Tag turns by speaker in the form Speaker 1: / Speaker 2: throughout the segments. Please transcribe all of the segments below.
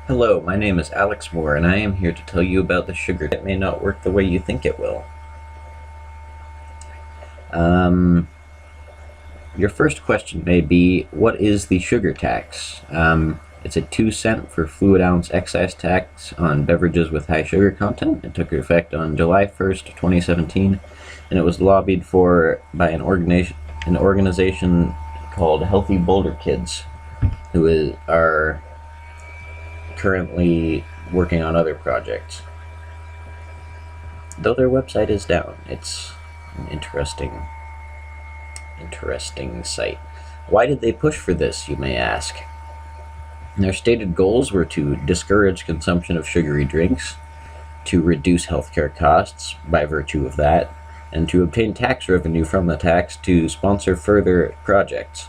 Speaker 1: Hello, my name is Alex Moore, and I am here to tell you about the sugar that may not work the way you think it will. Your first question may be, what is the sugar tax? It's a 2-cent per fluid ounce excise tax on beverages with high sugar content. It took effect on July 1st, 2017, and it was lobbied for by an organization called Healthy Boulder Kids, who are currently working on other projects. Though their website is down, it's an interesting site. Why did they push for this, you may ask? Their stated goals were to discourage consumption of sugary drinks, to reduce healthcare costs by virtue of that, and to obtain tax revenue from the tax to sponsor further projects,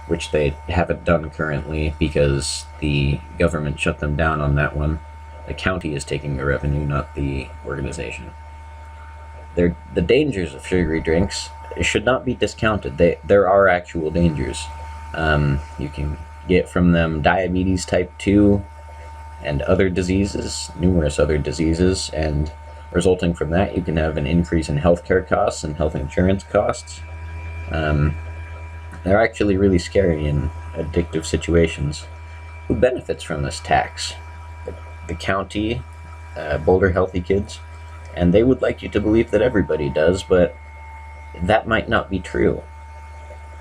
Speaker 1: which they haven't done currently because the government shut them down on that one. The county is taking the revenue, not the organization. The dangers of sugary drinks should not be discounted. There are actual dangers. You can get from them diabetes type 2 and other diseases, numerous other diseases, and resulting from that you can have an increase in healthcare costs and health insurance costs. They're actually really scary in addictive situations. Who benefits from this tax? The county, Boulder Healthy Kids, and they would like you to believe that everybody does, but that might not be true.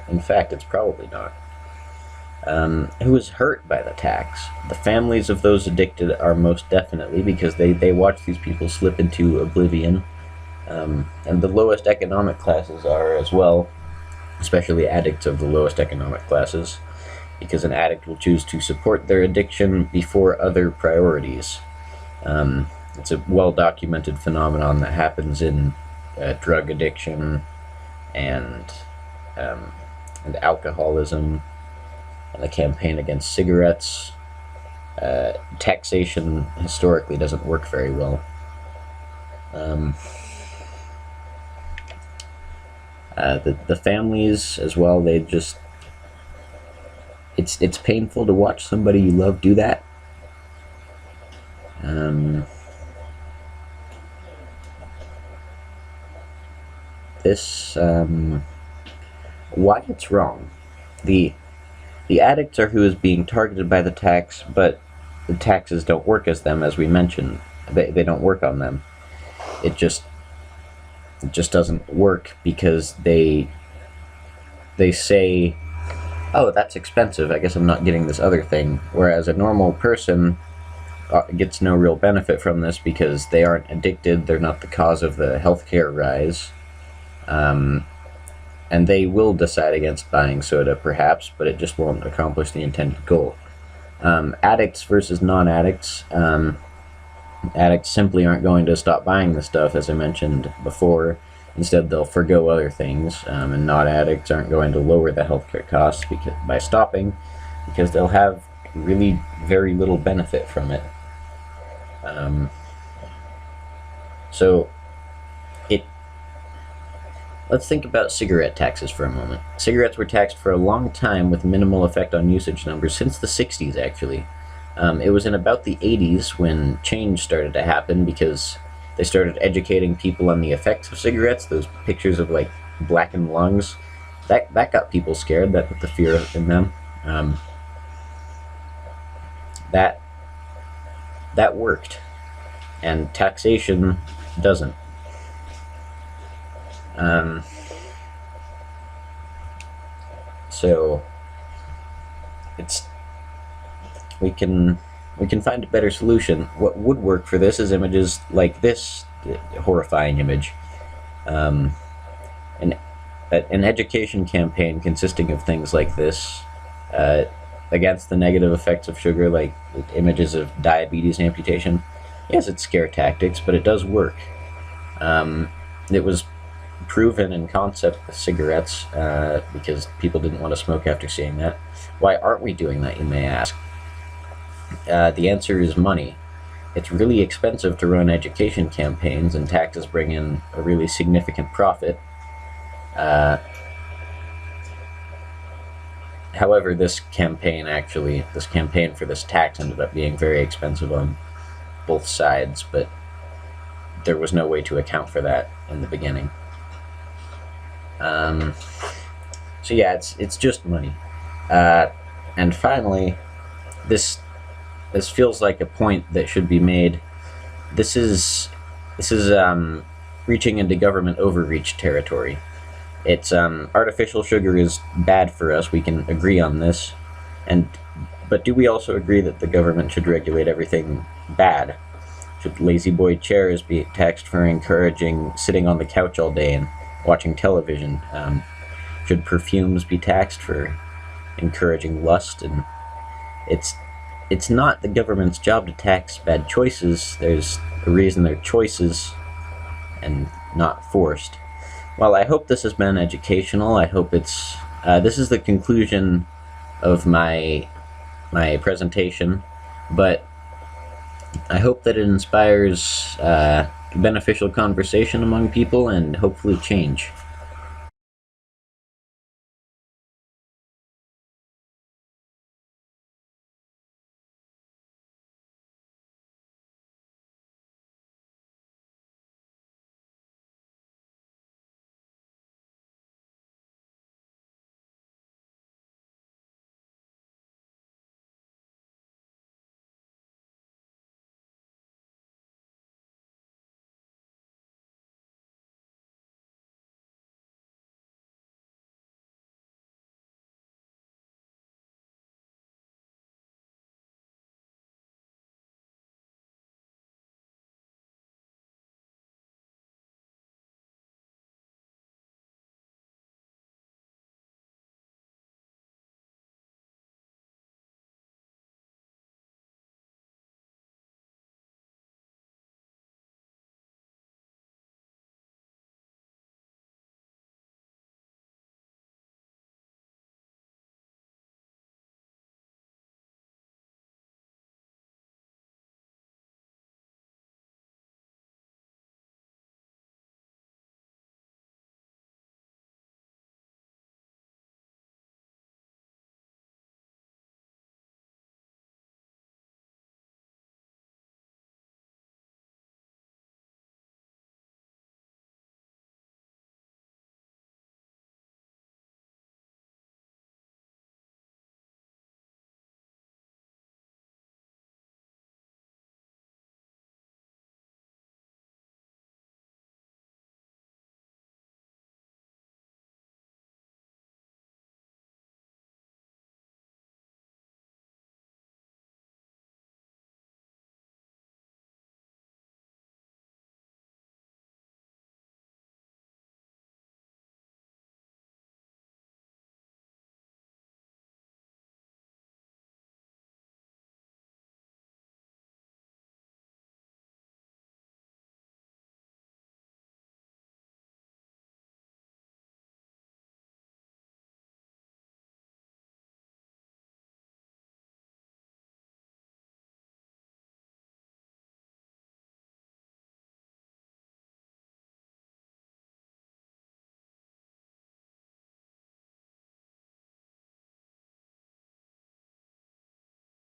Speaker 1: In fact, it's probably not. Who is hurt by the tax? The families of those addicted are most definitely, because they watch these people slip into oblivion, and the lowest economic classes are as well, especially addicts of the lowest economic classes, because an addict will choose to support their addiction before other priorities. It's a well-documented phenomenon that happens in drug addiction and alcoholism, and the campaign against cigarettes. Taxation historically doesn't work very well. The families as well, they just, it's painful to watch somebody you love do that. Why it's wrong. The addicts are who is being targeted by the tax, but the taxes don't work as them, as we mentioned. They don't work on them. It just doesn't work because they say, oh, that's expensive, I guess I'm not getting this other thing, whereas a normal person gets no real benefit from this because they aren't addicted, they're not the cause of the healthcare rise, and they will decide against buying soda perhaps, but it just won't accomplish the intended goal. Addicts versus non-addicts. Addicts simply aren't going to stop buying the stuff, as I mentioned before. Instead, they'll forgo other things, and non-addicts aren't going to lower the healthcare costs by stopping, because they'll have really very little benefit from it. Let's think about cigarette taxes for a moment. Cigarettes were taxed for a long time with minimal effect on usage numbers, since the 60s actually. It was in about the 80s when change started to happen, because they started educating people on the effects of cigarettes. Those pictures of like blackened lungs, that got people scared. That put the fear in them. That worked, and taxation doesn't. So we can find a better solution. What would work for this is images like this horrifying image. An education campaign consisting of things like this, against the negative effects of sugar, like images of diabetes amputation. Yes, it's scare tactics, but it does work. It was proven in concept with cigarettes, because people didn't want to smoke after seeing that. Why aren't we doing that, you may ask? The answer is money. It's really expensive to run education campaigns, and taxes bring in a really significant profit. However, this campaign for this tax ended up being very expensive on both sides, but there was no way to account for that in the beginning. So yeah, it's just money. And finally, this feels like a point that should be made. This is reaching into government overreach territory. It's artificial sugar is bad for us. We can agree on this, but do we also agree that the government should regulate everything bad? Should lazy boy chairs be taxed for encouraging sitting on the couch all day and watching television? Should perfumes be taxed for encouraging lust? And it's not the government's job to tax bad choices. There's a reason they're choices and not forced. Well, I hope this has been educational. I hope it's this is the conclusion of my presentation, but I hope that it inspires beneficial conversation among people and hopefully change.